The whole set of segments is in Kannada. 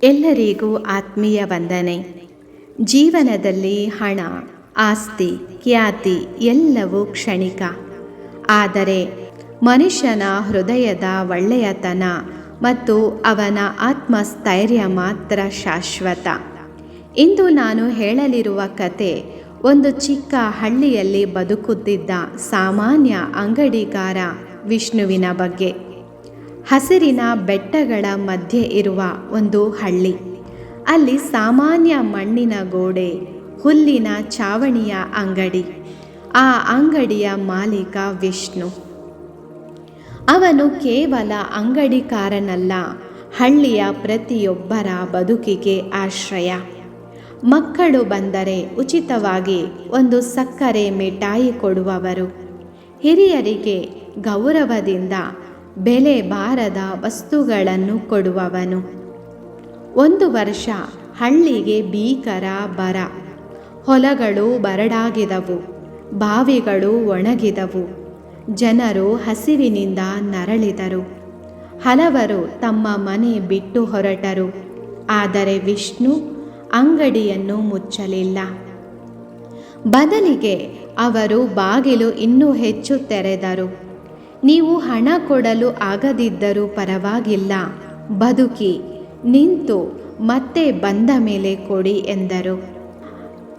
ಎಲ್ಲರಿಗೂ ಆತ್ಮೀಯ ವಂದನೆ. ಜೀವನದಲ್ಲಿ ಹಣ, ಆಸ್ತಿ, ಖ್ಯಾತಿ ಎಲ್ಲವೂ ಕ್ಷಣಿಕ. ಆದರೆ ಮನುಷ್ಯನ ಹೃದಯದ ಒಳ್ಳೆಯತನ ಮತ್ತು ಅವನ ಆತ್ಮಸ್ಥೈರ್ಯ ಮಾತ್ರ ಶಾಶ್ವತ. ಇಂದು ನಾನು ಹೇಳಲಿರುವ ಕತೆ ಒಂದು ಚಿಕ್ಕ ಹಳ್ಳಿಯಲ್ಲಿ ಬದುಕುತ್ತಿದ್ದ ಸಾಮಾನ್ಯ ಅಂಗಡಿಗಾರ ವಿಷ್ಣುವಿನ ಬಗ್ಗೆ. ಹಸಿರಿನ ಬೆಟ್ಟಗಳ ಮಧ್ಯೆ ಇರುವ ಒಂದು ಹಳ್ಳಿ. ಅಲ್ಲಿ ಸಾಮಾನ್ಯ ಮಣ್ಣಿನ ಗೋಡೆ, ಹುಲ್ಲಿನ ಚಾವಣಿಯ ಅಂಗಡಿ. ಆ ಅಂಗಡಿಯ ಮಾಲೀಕ ವಿಷ್ಣು. ಅವನು ಕೇವಲ ಅಂಗಡಿಕಾರನಲ್ಲ, ಹಳ್ಳಿಯ ಪ್ರತಿಯೊಬ್ಬರ ಬದುಕಿಗೆ ಆಶ್ರಯ. ಮಕ್ಕಳು ಬಂದರೆ ಉಚಿತವಾಗಿ ಒಂದು ಸಕ್ಕರೆ ಮಿಠಾಯಿ ಕೊಡುವವರು. ಹಿರಿಯರಿಗೆ ಗೌರವದಿಂದ ಬೆಲೆ ಬಾರದ ವಸ್ತುಗಳನ್ನು ಕೊಡುವವನು. ಒಂದು ವರ್ಷ ಹಳ್ಳಿಗೆ ಭೀಕರ ಬರ. ಹೊಲಗಳು ಬರಡಾಗಿದವು, ಬಾವಿಗಳು ಒಣಗಿದವು. ಜನರು ಹಸಿವಿನಿಂದ ನರಳಿದರು. ಹಲವರು ತಮ್ಮ ಮನೆ ಬಿಟ್ಟು ಹೊರಟರು. ಆದರೆ ವಿಷ್ಣು ಅಂಗಡಿಯನ್ನು ಮುಚ್ಚಲಿಲ್ಲ. ಬದಲಿಗೆ ಅವರು ಬಾಗಿಲು ಇನ್ನೂ ಹೆಚ್ಚು ತೆರೆದರು. ನೀವು ಹಣ ಕೊಡಲು ಆಗದಿದ್ದರೂ ಪರವಾಗಿಲ್ಲ, ಬದುಕಿ ನಿಂತು ಮತ್ತೆ ಬಂದ ಮೇಲೆ ಕೊಡಿ ಎಂದರು.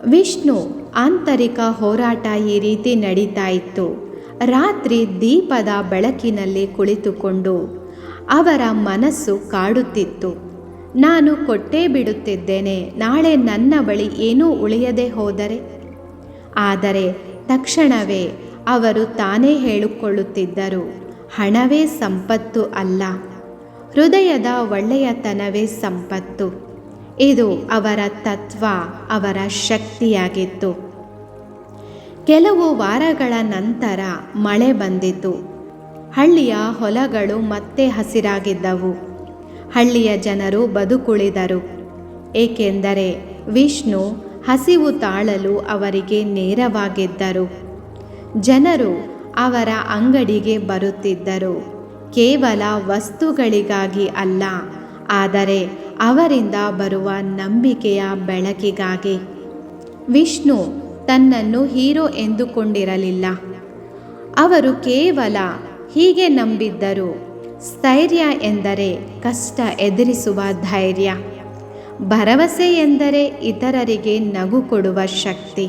ವಿಷ್ಣು ಆಂತರಿಕ ಹೋರಾಟ ಈ ರೀತಿ ನಡೀತಾ ಇತ್ತು. ರಾತ್ರಿ ದೀಪದ ಬೆಳಕಿನಲ್ಲಿ ಕುಳಿತುಕೊಂಡು ಅವರ ಮನಸ್ಸು ಕಾಡುತ್ತಿತ್ತು. ನಾನು ಕೊಟ್ಟೇ ಬಿಡುತ್ತಿದ್ದೇನೆ, ನಾಳೆ ನನ್ನ ಬಳಿ ಏನೂ ಉಳಿಯದೆ ಹೋದರೆ. ಆದರೆ ತಕ್ಷಣವೇ ಅವರು ತಾನೇ ಹೇಳಿಕೊಳ್ಳುತ್ತಿದ್ದರು, ಹಣವೇ ಸಂಪತ್ತು ಅಲ್ಲ, ಹೃದಯದ ಒಳ್ಳೆಯತನವೇ ಸಂಪತ್ತು. ಇದು ಅವರ ತತ್ವ, ಅವರ ಶಕ್ತಿಯಾಗಿತ್ತು. ಕೆಲವು ವಾರಗಳ ನಂತರ ಮಳೆ ಬಂದಿತು. ಹಳ್ಳಿಯ ಹೊಲಗಳು ಮತ್ತೆ ಹಸಿರಾಗಿದ್ದವು. ಹಳ್ಳಿಯ ಜನರು ಬದುಕುಳಿದರು. ಏಕೆಂದರೆ ವಿಷ್ಣು ಹಸಿವು ತಾಳಲು ಅವರಿಗೆ ನೇರವಾಗಿದ್ದರು. ಜನರು ಅವರ ಅಂಗಡಿಗೆ ಬರುತ್ತಿದ್ದರು, ಕೇವಲ ವಸ್ತುಗಳಿಗಾಗಿ ಅಲ್ಲ, ಆದರೆ ಅವರಿಂದ ಬರುವ ನಂಬಿಕೆಯ ಬೆಳಕಿಗಾಗಿ. ವಿಷ್ಣು ತನ್ನನ್ನು ಹೀರೋ ಎಂದುಕೊಂಡಿರಲಿಲ್ಲ. ಅವರು ಕೇವಲ ಹೀಗೆ ನಂಬಿದ್ದರು, ಸ್ಥೈರ್ಯ ಎಂದರೆ ಕಷ್ಟ ಎದುರಿಸುವ ಧೈರ್ಯ. ಭರವಸೆ ಎಂದರೆ ಇತರರಿಗೆ ನಗು ಕೊಡುವ ಶಕ್ತಿ.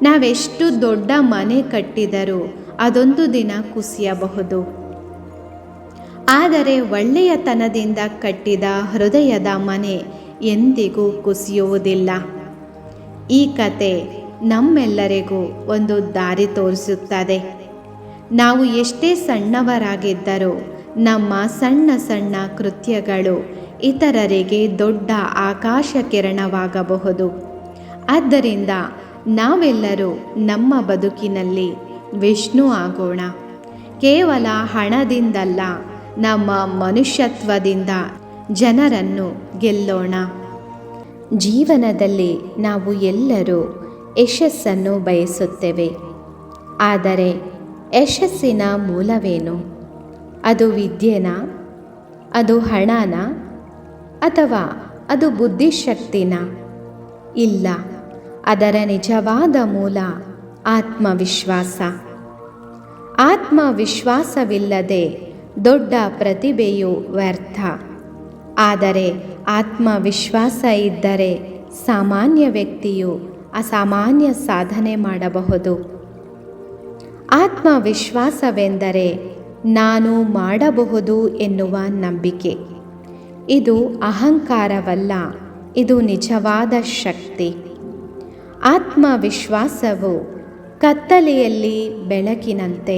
ನಾವೆಷ್ಟು ದೊಡ್ಡ ಮನೆ ಕಟ್ಟಿದರೂ ಅದೊಂದು ದಿನ ಕುಸಿಯಬಹುದು. ಆದರೆ ಒಳ್ಳೆಯತನದಿಂದ ಕಟ್ಟಿದ ಹೃದಯದ ಮನೆ ಎಂದಿಗೂ ಕುಸಿಯುವುದಿಲ್ಲ. ಈ ಕತೆ ನಮ್ಮೆಲ್ಲರಿಗೂ ಒಂದು ದಾರಿ ತೋರಿಸುತ್ತದೆ. ನಾವು ಎಷ್ಟೇ ಸಣ್ಣವರಾಗಿದ್ದರೂ ನಮ್ಮ ಸಣ್ಣ ಸಣ್ಣ ಕೃತ್ಯಗಳು ಇತರರಿಗೆ ದೊಡ್ಡ ಆಕಾಶ ಕಿರಣವಾಗಬಹುದು. ಆದ್ದರಿಂದ ನಾವೆಲ್ಲರೂ ನಮ್ಮ ಬದುಕಿನಲ್ಲಿ ವಿಷ್ಣು ಆಗೋಣ. ಕೇವಲ ಹಣದಿಂದಲ್ಲ, ನಮ್ಮ ಮನುಷ್ಯತ್ವದಿಂದ ಜನರನ್ನು ಗೆಲ್ಲೋಣ. ಜೀವನದಲ್ಲಿ ನಾವು ಎಲ್ಲರೂ ಯಶಸ್ಸನ್ನು ಬಯಸುತ್ತೇವೆ. ಆದರೆ ಯಶಸ್ಸಿನ ಮೂಲವೇನು? ಅದು ವಿದ್ಯೆನಾ? ಅದು ಹಣನಾ? ಅಥವಾ ಅದು ಬುದ್ಧಿಶಕ್ತಿನಾ? ಇಲ್ಲ, ಅದರ ನಿಜವಾದ ಮೂಲ ಆತ್ಮವಿಶ್ವಾಸ. ಆತ್ಮವಿಶ್ವಾಸವಿಲ್ಲದೆ ದೊಡ್ಡ ಪ್ರತಿಭೆಯು ವ್ಯರ್ಥ. ಆದರೆ ಆತ್ಮವಿಶ್ವಾಸ ಇದ್ದರೆ ಸಾಮಾನ್ಯ ವ್ಯಕ್ತಿಯು ಅಸಾಮಾನ್ಯ ಸಾಧನೆ ಮಾಡಬಹುದು. ಆತ್ಮವಿಶ್ವಾಸವೆಂದರೆ ನಾನು ಮಾಡಬಹುದು ಎನ್ನುವ ನಂಬಿಕೆ. ಇದು ಅಹಂಕಾರವಲ್ಲ, ಇದು ನಿಜವಾದ ಶಕ್ತಿ. ಆತ್ಮವಿಶ್ವಾಸವು ಕತ್ತಲೆಯಲ್ಲಿ ಬೆಳಕಿನಂತೆ,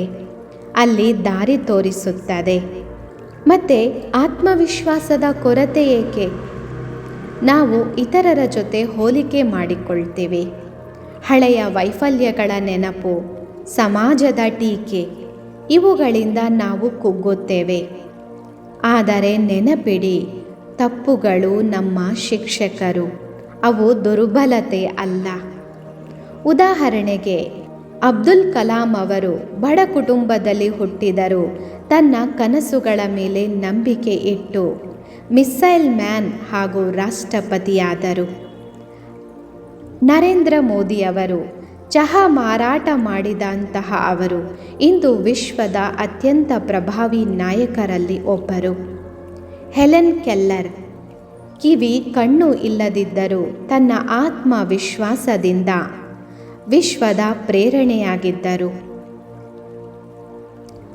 ಅಲ್ಲಿ ದಾರಿ ತೋರಿಸುತ್ತದೆ. ಮತ್ತು ಆತ್ಮವಿಶ್ವಾಸದ ಕೊರತೆ ಏಕೆ? ನಾವು ಇತರರ ಜೊತೆ ಹೋಲಿಕೆ ಮಾಡಿಕೊಳ್ತೀವಿ. ಹಳೆಯ ವೈಫಲ್ಯಗಳ ನೆನಪು, ಸಮಾಜದ ಟೀಕೆ, ಇವುಗಳಿಂದ ನಾವು ಕುಗ್ಗುತ್ತೇವೆ. ಆದರೆ ನೆನಪಿಡಿ, ತಪ್ಪುಗಳು ನಮ್ಮ ಶಿಕ್ಷಕರು, ಅವು ದುರ್ಬಲತೆ ಅಲ್ಲ. ಉದಾಹರಣೆಗೆ ಅಬ್ದುಲ್ ಕಲಾಂ ಅವರು ಬಡ ಕುಟುಂಬದಲ್ಲಿ ಹುಟ್ಟಿದರು. ತನ್ನ ಕನಸುಗಳ ಮೇಲೆ ನಂಬಿಕೆ ಇಟ್ಟು ಮಿಸೈಲ್ ಮ್ಯಾನ್ ಹಾಗೂ ರಾಷ್ಟ್ರಪತಿಯಾದರು. ನರೇಂದ್ರ ಮೋದಿಯವರು ಚಹಾ ಮಾರಾಟ ಮಾಡಿದಂತಹ ಅವರು ಇಂದು ವಿಶ್ವದ ಅತ್ಯಂತ ಪ್ರಭಾವಿ ನಾಯಕರಲ್ಲಿ ಒಬ್ಬರು. ಹೆಲೆನ್ ಕೆಲ್ಲರ್ ಕಿವಿ ಕಣ್ಣು ಇಲ್ಲದಿದ್ದರೂ ತನ್ನ ಆತ್ಮವಿಶ್ವಾಸದಿಂದ ವಿಶ್ವದ ಪ್ರೇರಣೆಯಾಗಿದ್ದರು.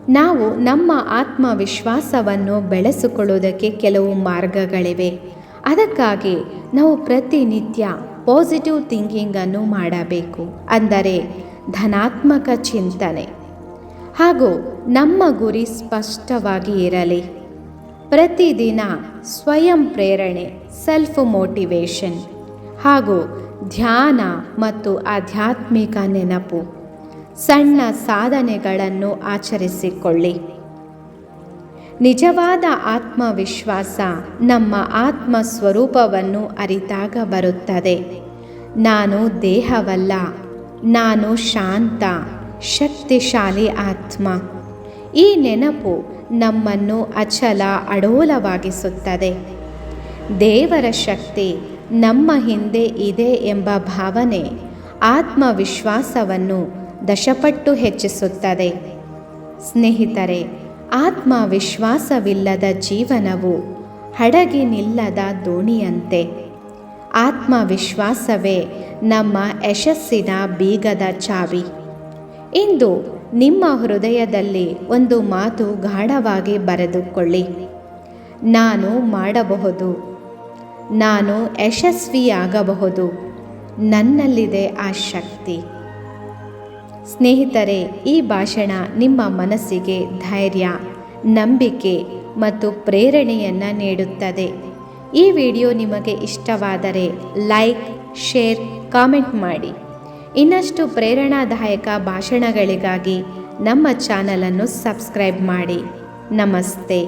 ನಾವು ನಮ್ಮ ಆತ್ಮವಿಶ್ವಾಸವನ್ನು ಬೆಳೆಸಿಕೊಳ್ಳುವುದಕ್ಕೆ ಕೆಲವು ಮಾರ್ಗಗಳಿವೆ. ಅದಕ್ಕಾಗಿ ನಾವು ಪ್ರತಿನಿತ್ಯ ಪಾಸಿಟಿವ್ ಥಿಂಕಿಂಗನ್ನು ಮಾಡಬೇಕು. ಅಂದರೆ ಧನಾತ್ಮಕ ಚಿಂತನೆ ಹಾಗೂ ನಮ್ಮ ಗುರಿ ಸ್ಪಷ್ಟವಾಗಿ ಇರಲಿ. ಪ್ರತಿದಿನ ಸ್ವಯಂ ಪ್ರೇರಣೆ ಸೆಲ್ಫ್ ಮೋಟಿವೇಶನ್ ಹಾಗೂ ಧ್ಯಾನ ಮತ್ತು ಆಧ್ಯಾತ್ಮಿಕ ನೆನಪು, ಸಣ್ಣ ಸಾಧನೆಗಳನ್ನು ಆಚರಿಸಿಕೊಳ್ಳಿ. ನಿಜವಾದ ಆತ್ಮವಿಶ್ವಾಸ ನಮ್ಮ ಆತ್ಮ ಸ್ವರೂಪವನ್ನು ಅರಿತಾಗ ಬರುತ್ತದೆ. ನಾನು ದೇಹವಲ್ಲ, ನಾನು ಶಾಂತ ಶಕ್ತಿಶಾಲಿ ಆತ್ಮ. ಈ ನೆನಪು ನಮ್ಮನ್ನು ಅಚಲ ಅಡೋಲವಾಗಿಸುತ್ತದೆ. ದೇವರ ಶಕ್ತಿ ನಮ್ಮ ಹಿಂದೆ ಇದೆ ಎಂಬ ಭಾವನೆ ಆತ್ಮವಿಶ್ವಾಸವನ್ನು ದಶಪಟ್ಟು ಹೆಚ್ಚಿಸುತ್ತದೆ. ಸ್ನೇಹಿತರೆ, ಆತ್ಮವಿಶ್ವಾಸವಿಲ್ಲದ ಜೀವನವು ಹಡಗಿನಿಲ್ಲದ ದೋಣಿಯಂತೆ. ಆತ್ಮವಿಶ್ವಾಸವೇ ನಮ್ಮ ಯಶಸ್ಸಿನ ಬೀಗದ ಚಾವಿ. ಇಂದು ನಿಮ್ಮ ಹೃದಯದಲ್ಲಿ ಒಂದು ಮಾತು ಗಾಢವಾಗಿ ಬರೆದುಕೊಳ್ಳಿ. ನಾನು ಮಾಡಬಹುದು, ನಾನು ಯಶಸ್ವಿಯಾಗಬಹುದು, ನನ್ನಲ್ಲಿದೆ ಆ ಶಕ್ತಿ. ಸ್ನೇಹಿತರೆ, ಈ ಭಾಷಣ ನಿಮ್ಮ ಮನಸ್ಸಿಗೆ ಧೈರ್ಯ, ನಂಬಿಕೆ ಮತ್ತು ಪ್ರೇರಣೆಯನ್ನು ನೀಡುತ್ತದೆ. ಈ ವಿಡಿಯೋ ನಿಮಗೆ ಇಷ್ಟವಾದರೆ ಲೈಕ್, ಶೇರ್, ಕಾಮೆಂಟ್ ಮಾಡಿ. ಇನ್ನಷ್ಟು ಪ್ರೇರಣಾದಾಯಕ ಭಾಷಣಗಳಿಗಾಗಿ ನಮ್ಮ ಚಾನಲನ್ನು ಸಬ್ಸ್ಕ್ರೈಬ್ ಮಾಡಿ. ನಮಸ್ತೆ.